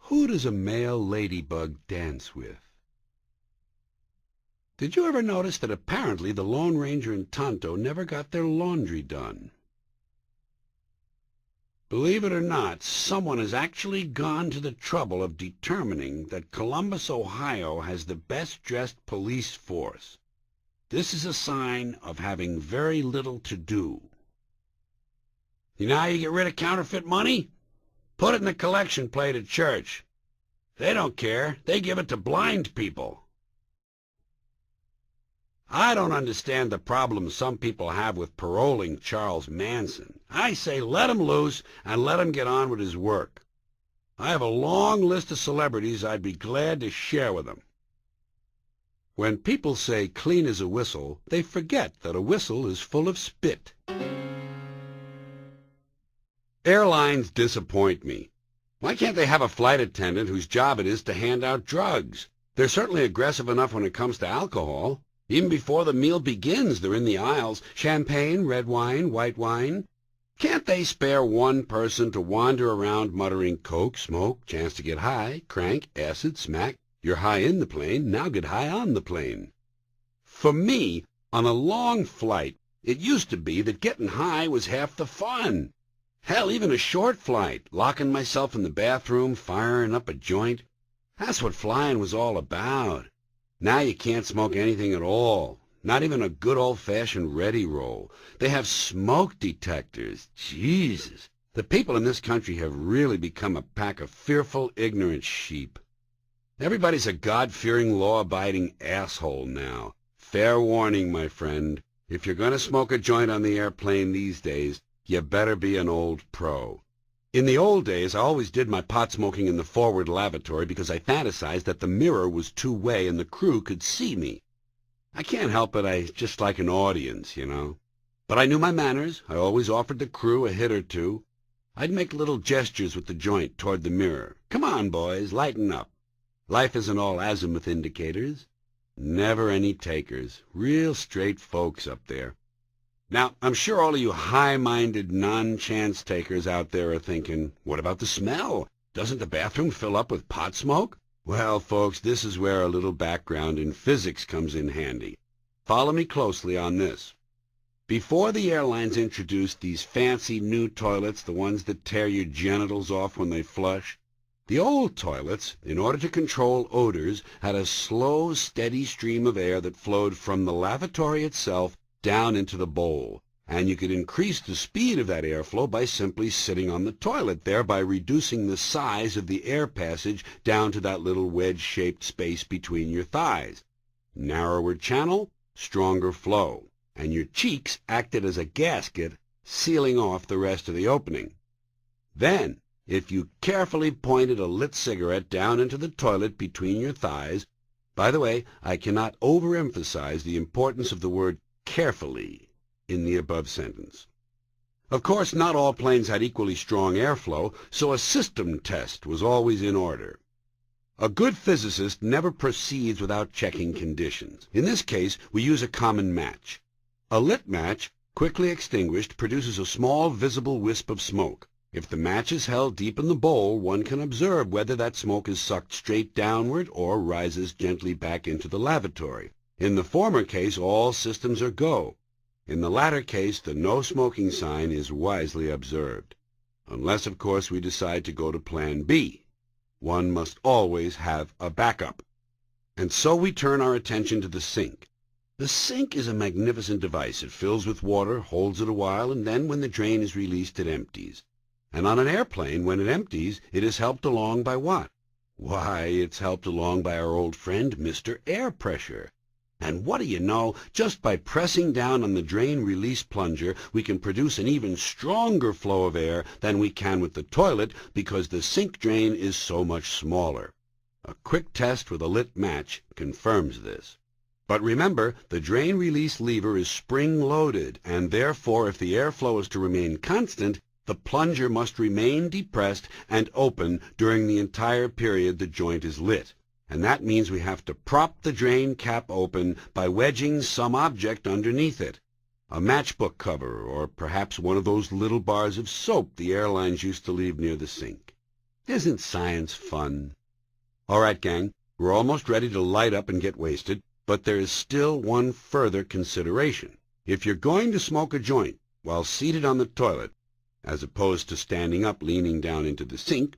Who does a male ladybug dance with? Did you ever notice that apparently the Lone Ranger and Tonto never got their laundry done? Believe it or not, someone has actually gone to the trouble of determining that Columbus, Ohio has the best-dressed police force. This is a sign of having very little to do. You know how you get rid of counterfeit money? Put it in the collection plate at church. They don't care. They give it to blind people. I don't understand the problem some people have with paroling Charles Manson. I say let him loose and let him get on with his work. I have a long list of celebrities I'd be glad to share with him. When people say clean as a whistle, they forget that a whistle is full of spit. Airlines disappoint me. Why can't they have a flight attendant whose job it is to hand out drugs? They're certainly aggressive enough when it comes to alcohol. Even before the meal begins, they're in the aisles. Champagne, red wine, white wine. Can't they spare one person to wander around muttering coke, smoke, chance to get high, crank, acid, smack? You're high in the plane, now get high on the plane. For me, on a long flight, it used to be that getting high was half the fun. Hell, even a short flight, locking myself in the bathroom, firing up a joint. That's what flying was all about. Now you can't smoke anything at all, not even a good old-fashioned ready roll. They have smoke detectors. Jesus, the people in this country have really become a pack of fearful, ignorant sheep. Everybody's a God-fearing, law-abiding asshole now. Fair warning, my friend. If you're going to smoke a joint on the airplane these days, you better be an old pro. In the old days, I always did my pot smoking in the forward lavatory because I fantasized that the mirror was two-way and the crew could see me. I can't help it, I just like an audience, you know. But I knew my manners. I always offered the crew a hit or two. I'd make little gestures with the joint toward the mirror. Come on, boys, lighten up. Life isn't all azimuth indicators. Never any takers. Real straight folks up there. Now, I'm sure all of you high-minded, non-chance takers out there are thinking, what about the smell? Doesn't the bathroom fill up with pot smoke? Well, folks, this is where a little background in physics comes in handy. Follow me closely on this. Before the airlines introduced these fancy new toilets, the ones that tear your genitals off when they flush, the old toilets, in order to control odors, had a slow, steady stream of air that flowed from the lavatory itself down into the bowl, and you could increase the speed of that airflow by simply sitting on the toilet, thereby reducing the size of the air passage down to that little wedge-shaped space between your thighs. Narrower channel, stronger flow, and your cheeks acted as a gasket, sealing off the rest of the opening. Then, if you carefully pointed a lit cigarette down into the toilet between your thighs— by the way, I cannot overemphasize the importance of the word carefully in the above sentence. Of course, not all planes had equally strong airflow, so a system test was always in order. A good physicist never proceeds without checking conditions. In this case, we use a common match. A lit match, quickly extinguished, produces a small visible wisp of smoke. If the match is held deep in the bowl, one can observe whether that smoke is sucked straight downward or rises gently back into the lavatory. In the former case, all systems are go. In the latter case, the no smoking sign is wisely observed. Unless, of course, we decide to go to Plan B. One must always have a backup. And so we turn our attention to the sink. The sink is a magnificent device. It fills with water, holds it a while, and then when the drain is released, it empties. And on an airplane, when it empties, it is helped along by what? Why, it's helped along by our old friend, Mr. Air Pressure. And what do you know, just by pressing down on the drain release plunger, we can produce an even stronger flow of air than we can with the toilet because the sink drain is so much smaller. A quick test with a lit match confirms this. But remember, the drain release lever is spring-loaded, and therefore if the airflow is to remain constant, the plunger must remain depressed and open during the entire period the joint is lit. And that means we have to prop the drain cap open by wedging some object underneath it. A matchbook cover, or perhaps one of those little bars of soap the airlines used to leave near the sink. Isn't science fun? All right, gang, we're almost ready to light up and get wasted, but there is still one further consideration. If you're going to smoke a joint while seated on the toilet, as opposed to standing up leaning down into the sink,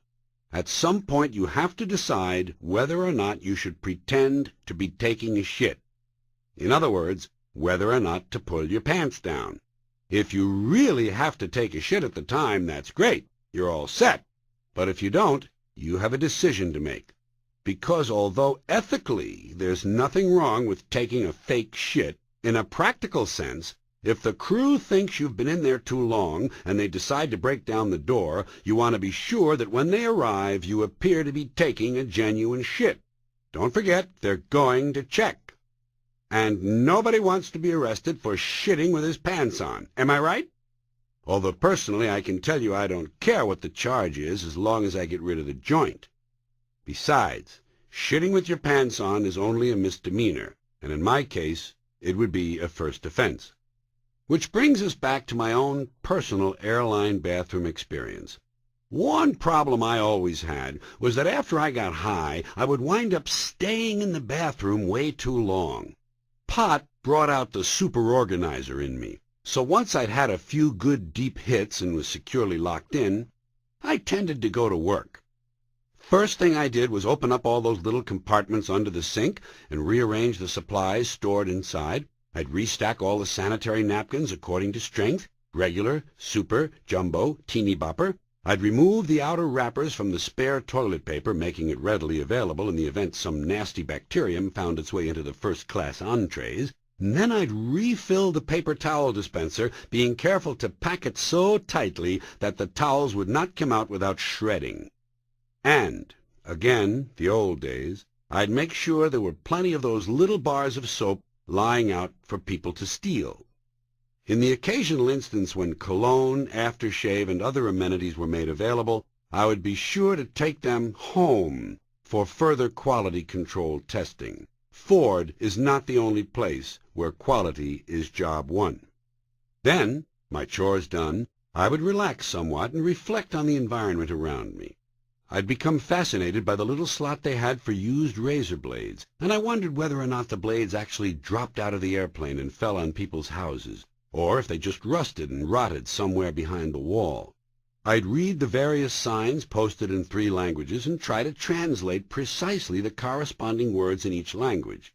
at some point you have to decide whether or not you should pretend to be taking a shit. In other words, whether or not to pull your pants down. If you really have to take a shit at the time, that's great. You're all set. But if you don't, you have a decision to make. Because although ethically there's nothing wrong with taking a fake shit, in a practical sense, if the crew thinks you've been in there too long and they decide to break down the door, you want to be sure that when they arrive you appear to be taking a genuine shit. Don't forget, they're going to check. And nobody wants to be arrested for shitting with his pants on. Am I right? Although personally I can tell you I don't care what the charge is as long as I get rid of the joint. Besides, shitting with your pants on is only a misdemeanor, and in my case, it would be a first offense. Which brings us back to my own personal airline bathroom experience. One problem I always had was that after I got high, I would wind up staying in the bathroom way too long. Pot brought out the super-organizer in me, so once I'd had a few good deep hits and was securely locked in, I tended to go to work. First thing I did was open up all those little compartments under the sink and rearrange the supplies stored inside. I'd restack all the sanitary napkins according to strength, regular, super, jumbo, teeny bopper. I'd remove the outer wrappers from the spare toilet paper, making it readily available in the event some nasty bacterium found its way into the first-class entrees. And then I'd refill the paper towel dispenser, being careful to pack it so tightly that the towels would not come out without shredding. And, again, the old days, I'd make sure there were plenty of those little bars of soap lying out for people to steal. In the occasional instance when cologne, aftershave, and other amenities were made available, I would be sure to take them home for further quality control testing. Ford is not the only place where quality is job one. Then, my chores done, I would relax somewhat and reflect on the environment around me. I'd become fascinated by the little slot they had for used razor blades, and I wondered whether or not the blades actually dropped out of the airplane and fell on people's houses, or if they just rusted and rotted somewhere behind the wall. I'd read the various signs posted in 3 languages and try to translate precisely the corresponding words in each language.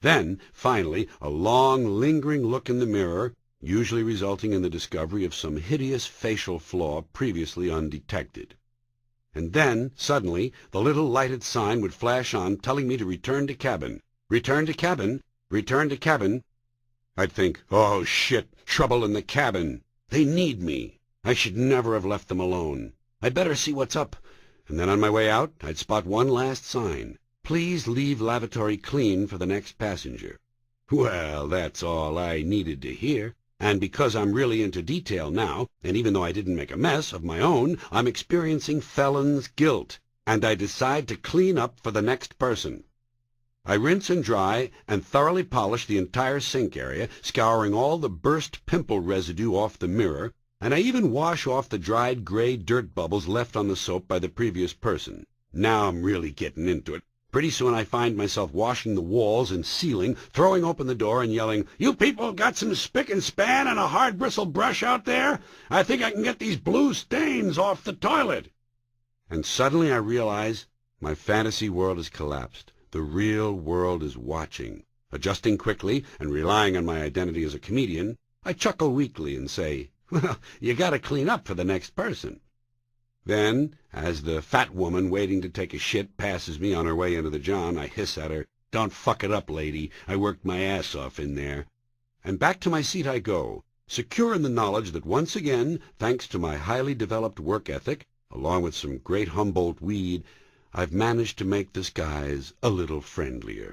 Then, finally, a long, lingering look in the mirror, usually resulting in the discovery of some hideous facial flaw previously undetected. And then, suddenly, the little lighted sign would flash on telling me to return to cabin. Return to cabin. Return to cabin. I'd think, oh shit, trouble in the cabin. They need me. I should never have left them alone. I'd better see what's up. And then on my way out, I'd spot one last sign. Please leave lavatory clean for the next passenger. Well, that's all I needed to hear. And because I'm really into detail now, and even though I didn't make a mess of my own, I'm experiencing felon's guilt, and I decide to clean up for the next person. I rinse and dry and thoroughly polish the entire sink area, scouring all the burst pimple residue off the mirror, and I even wash off the dried gray dirt bubbles left on the soap by the previous person. Now I'm really getting into it. Pretty soon I find myself washing the walls and ceiling, throwing open the door and yelling, "You people got some spick and span and a hard bristle brush out there? I think I can get these blue stains off the toilet." And suddenly I realize my fantasy world has collapsed. The real world is watching. Adjusting quickly and relying on my identity as a comedian, I chuckle weakly and say, "Well, you got to clean up for the next person." Then, as the fat woman waiting to take a shit passes me on her way into the john, I hiss at her, "Don't fuck it up, lady. I worked my ass off in there." And back to my seat I go, secure in the knowledge that once again, thanks to my highly developed work ethic, along with some great Humboldt weed, I've managed to make the skies a little friendlier.